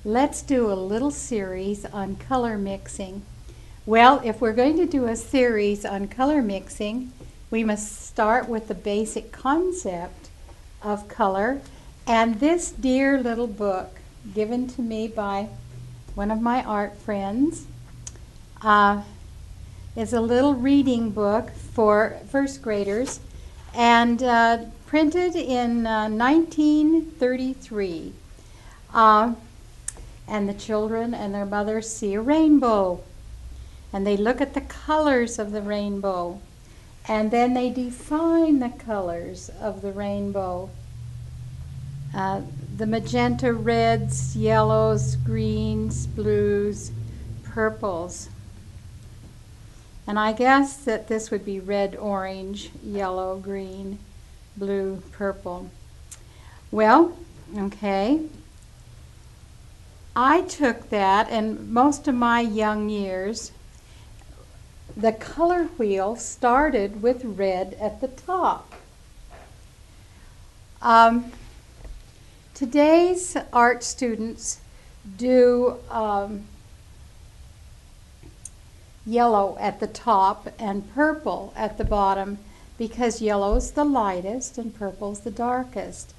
let's do a little series on color mixing. Well, if we're going to do a series on color mixing, we must start with the basic concept of color. And this dear little book, given to me by one of my art friends, is a little reading book for first graders, and printed in 1933. And the children and their mothers see a rainbow, and they look at the colors of the rainbow, and then they define the colors of the rainbow. The magenta reds, yellows, greens, blues, purples. And I guess that this would be red, orange, yellow, green, blue, purple. Well, okay. I took that, and most of my young years, the color wheel started with red at the top. Today's art students do yellow at the top and purple at the bottom, because yellow's the lightest and purple's the darkest.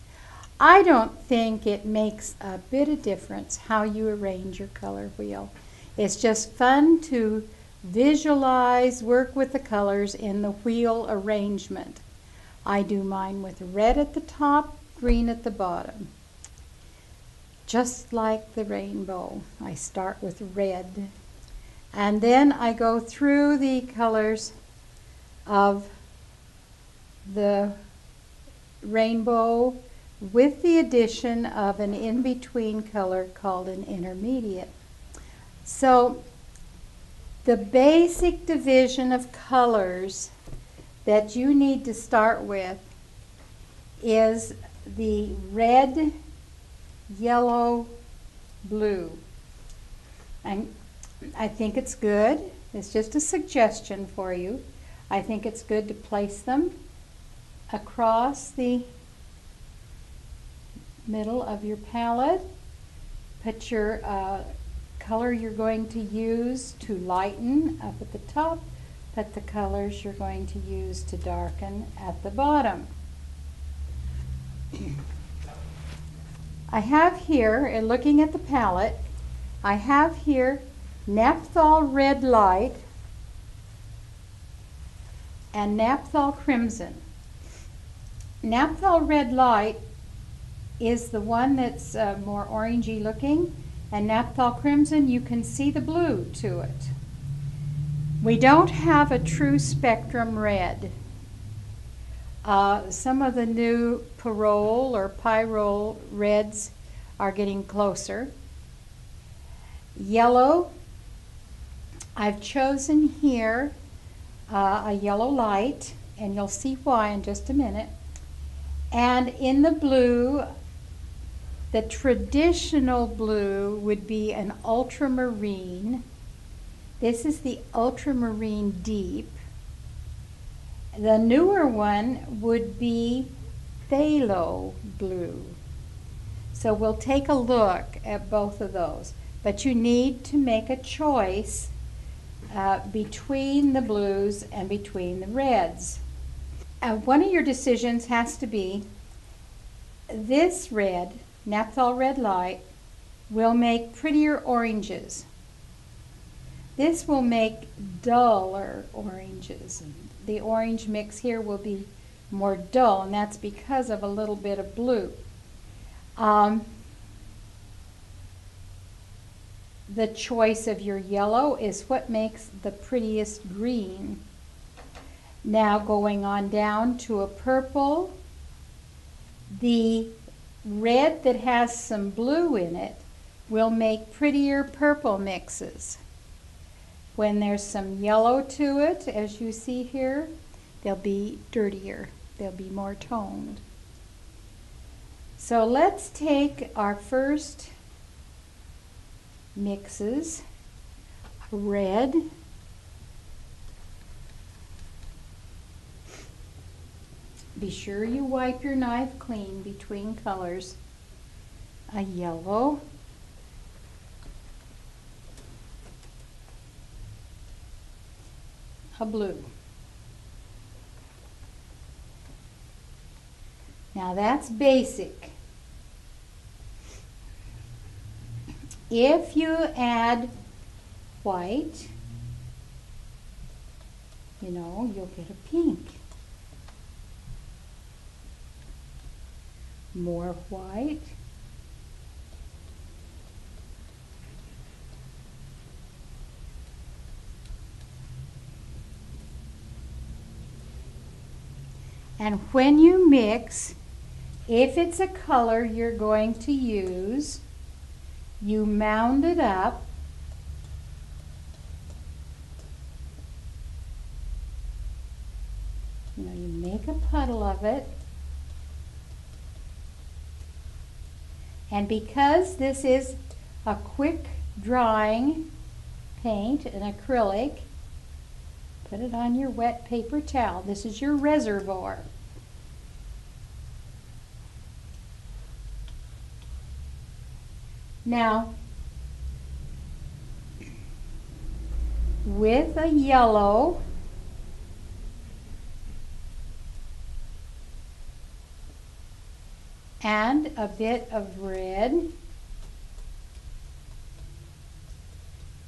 I don't think it makes a bit of difference how you arrange your color wheel. It's just fun to visualize, work with the colors in the wheel arrangement. I do mine with red at the top, green at the bottom. Just like the rainbow, I start with red. And then I go through the colors of the rainbow with the addition of an in-between color called an intermediate. So the basic division of colors that you need to start with is the red, yellow, blue. And I think it's good. It's just a suggestion for you. I think it's good to place them across the middle of your palette. Put your color you're going to use to lighten up at the top. Put the colors you're going to use to darken at the bottom. I have here, in looking at the palette, I have here Naphthol Red Light and Naphthol Crimson. Naphthol Red Light is the one that's more orangey looking, and Naphthol Crimson, you can see the blue to it. We don't have a true spectrum red. Some of the new Pyrrole or Pyrrole reds are getting closer. Yellow, I've chosen here a yellow light, and you'll see why in just a minute. And in the blue, the traditional blue would be an ultramarine. This is the ultramarine deep. The newer one would be phthalo blue. So we'll take a look at both of those. But you need to make a choice between the blues and between the reds. One of your decisions has to be, this red, Naphthol Red Light, will make prettier oranges. This will make duller oranges. The orange mix here will be more dull, and that's because of a little bit of blue. The choice of your yellow is what makes the prettiest green. Now going on down to a purple, the red that has some blue in it will make prettier purple mixes. When there's some yellow to it, as you see here, they'll be dirtier. They'll be more toned. So let's take our first mixes. Red, be sure you wipe your knife clean between colors. A yellow, a blue. Now that's basic. If you add white, you know, you'll get a pink. More white. And when you mix, if it's a color you're going to use, you mound it up. You know, you make a puddle of it. And because this is a quick drying paint, an acrylic, put it on your wet paper towel. This is your reservoir. Now, with a yellow, and a bit of red,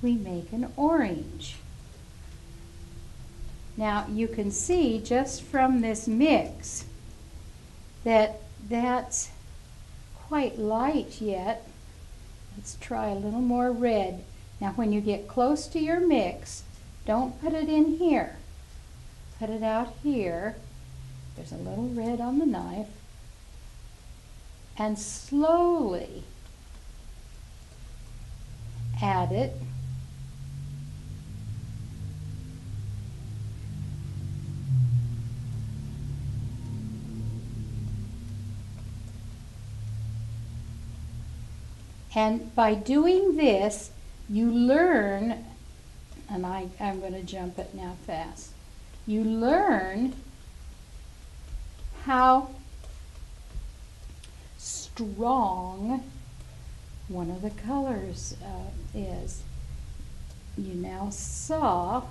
we make an orange. Now you can see just from this mix that that's quite light yet. Let's try a little more red. Now when you get close to your mix, don't put it in here. Put it out here. There's a little red on the knife. And slowly add it. And by doing this, you learn, and I'm going to jump it now fast, you learn how strong one of the colors is. You now saw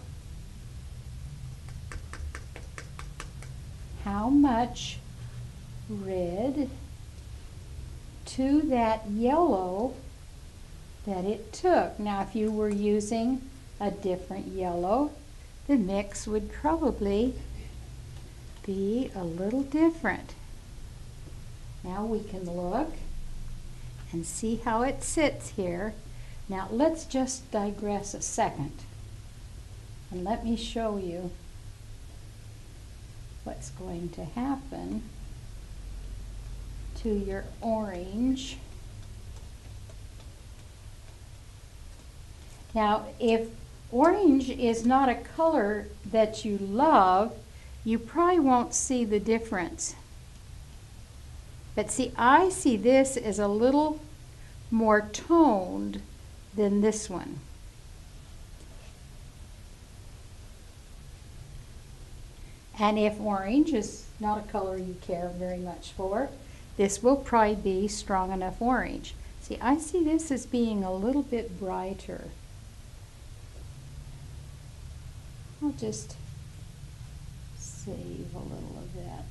how much red to that yellow that it took. Now if you were using a different yellow, the mix would probably be a little different. Now we can look and see how it sits here. Now let's just digress a second and let me show you what's going to happen to your orange. Now if orange is not a color that you love, you probably won't see the difference. But see, I see this as a little more toned than this one. And if orange is not a color you care very much for, this will probably be strong enough orange. See, I see this as being a little bit brighter. I'll just save a little of that.